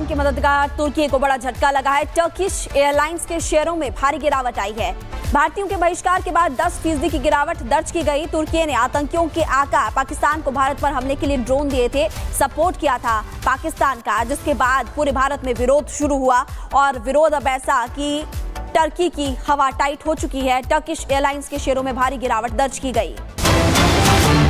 पाकिस्तान के मददगार तुर्की को बड़ा झटका लगा है। टर्किश एयरलाइंस के शेयरों में भारी गिरावट आई है। भारतीयों के बहिष्कार के बाद 10% की गिरावट दर्ज की गई। तुर्की ने आतंकियों के आका पाकिस्तान को भारत पर हमले के लिए ड्रोन दिए थे, सपोर्ट किया था पाकिस्तान का, जिसके बाद पूरे भारत में विरोध शुरू हुआ और विरोध अब ऐसा कि टर्की की हवा टाइट हो चुकी है। टर्किश एयरलाइंस के शेयरों में भारी गिरावट दर्ज की गई।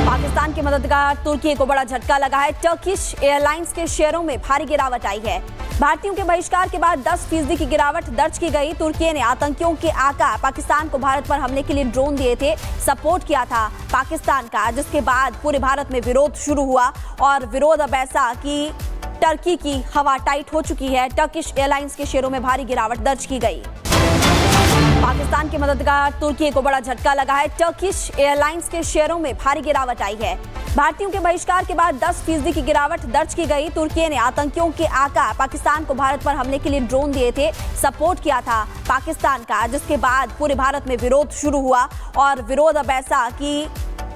पाकिस्तान के मददगार तुर्की को बड़ा झटका लगा है। टर्किश एयरलाइंस के शेयरों में भारी गिरावट आई है। भारतीयों के बहिष्कार के बाद 10% की गिरावट दर्ज की गई। तुर्की ने आतंकियों के आका पाकिस्तान को भारत पर हमले के लिए ड्रोन दिए थे, सपोर्ट किया था पाकिस्तान का, जिसके बाद पूरे भारत में विरोध शुरू हुआ और विरोध अब ऐसा कि टर्की की हवा टाइट हो चुकी है। टर्किश एयरलाइंस के शेयरों में भारी गिरावट दर्ज की गई। पाकिस्तान के मददगार तुर्की को बड़ा झटका लगा है। टर्किश एयरलाइंस के शेयरों में भारी गिरावट आई है। भारतीयों के बहिष्कार के बाद 10% की गिरावट दर्ज की गई। तुर्की ने आतंकियों के आका पाकिस्तान को भारत पर हमले के लिए ड्रोन दिए थे, सपोर्ट किया था पाकिस्तान का, जिसके बाद पूरे भारत में विरोध शुरू हुआ और विरोध अब ऐसा कि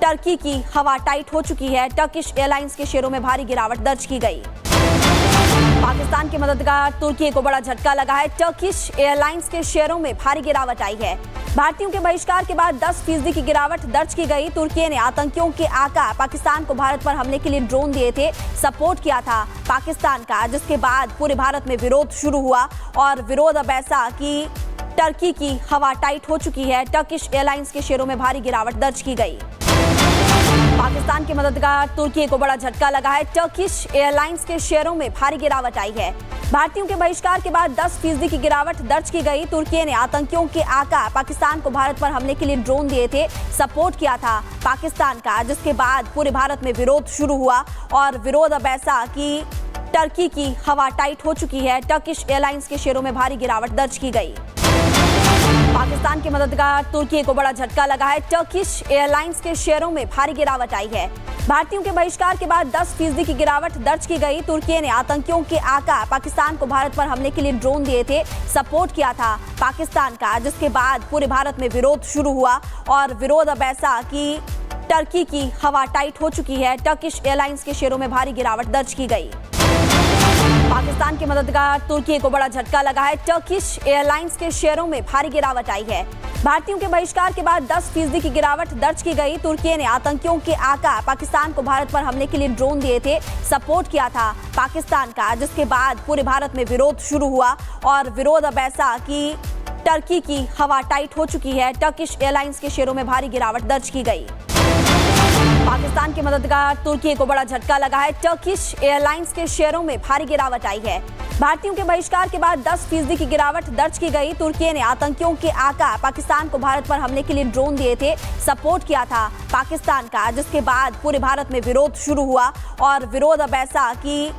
टर्की की हवा टाइट हो चुकी है। टर्किश एयरलाइंस के शेयरों में भारी गिरावट दर्ज की गई। पाकिस्तान के मददगार तुर्की को बड़ा झटका लगा है। टर्किश एयरलाइंस के शेयरों में भारी गिरावट आई है। भारतीयों के बहिष्कार के बाद 10% की गिरावट दर्ज की गई। तुर्की ने आतंकियों के आका पाकिस्तान को भारत पर हमले के लिए ड्रोन दिए थे, सपोर्ट किया था पाकिस्तान का, जिसके बाद पूरे भारत में विरोध शुरू हुआ और विरोध अब ऐसा कि टर्की की हवा टाइट हो चुकी है। टर्किश एयरलाइंस के शेयरों में भारी गिरावट दर्ज की गई। पाकिस्तान के मददगार तुर्की को बड़ा झटका लगा है। टर्किश एयरलाइंस के शेयरों में भारी गिरावट आई है। भारतीयों के बहिष्कार के बाद 10% की गिरावट दर्ज की गई। तुर्की ने आतंकियों के आका पाकिस्तान को भारत पर हमले के लिए ड्रोन दिए थे, सपोर्ट किया था पाकिस्तान का, जिसके बाद पूरे भारत में विरोध शुरू हुआ और विरोध अब ऐसा कि टर्की की हवा टाइट हो चुकी है। टर्किश एयरलाइंस के शेयरों में भारी गिरावट दर्ज की गई। पाकिस्तान के मददगार तुर्की को बड़ा झटका लगा है। टर्किश एयरलाइंस के शेयरों में भारी गिरावट आई है। भारतीयों के बहिष्कार के बाद 10% की गिरावट दर्ज की गई। तुर्की ने आतंकियों के आका पाकिस्तान को भारत पर हमले के लिए ड्रोन दिए थे, सपोर्ट किया था पाकिस्तान का, जिसके बाद पूरे भारत में विरोध शुरू हुआ और विरोध अब ऐसा कि टर्की की हवा टाइट हो चुकी है। टर्किश एयरलाइंस के शेयरों में भारी गिरावट दर्ज की गई। पाकिस्तान के मददगार तुर्की को बड़ा झटका लगा है। टर्किश एयरलाइंस के शेयरों में भारी गिरावट आई है। भारतीयों के बहिष्कार के बाद 10% की गिरावट दर्ज की गई। तुर्की ने आतंकियों के आका पाकिस्तान को भारत पर हमले के लिए ड्रोन दिए थे, सपोर्ट किया था पाकिस्तान का, जिसके बाद पूरे भारत में विरोध शुरू हुआ और विरोध अब ऐसा कि टर्की की हवा टाइट हो चुकी है। टर्किश एयरलाइंस के शेयरों में भारी गिरावट दर्ज की गई। पाकिस्तान के मददगार तुर्की को बड़ा झटका लगा है। टर्किश एयरलाइंस के शेयरों में भारी गिरावट आई है। भारतीयों के बहिष्कार के बाद 10% की गिरावट दर्ज की गई। तुर्की ने आतंकियों के आका पाकिस्तान को भारत पर हमले के लिए ड्रोन दिए थे, सपोर्ट किया था पाकिस्तान का, जिसके बाद पूरे भारत में विरोध शुरू हुआ और विरोध अब ऐसा कि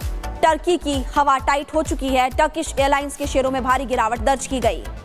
टर्की की हवा टाइट हो चुकी है। टर्किश एयरलाइंस के शेयरों में भारी गिरावट दर्ज की गई।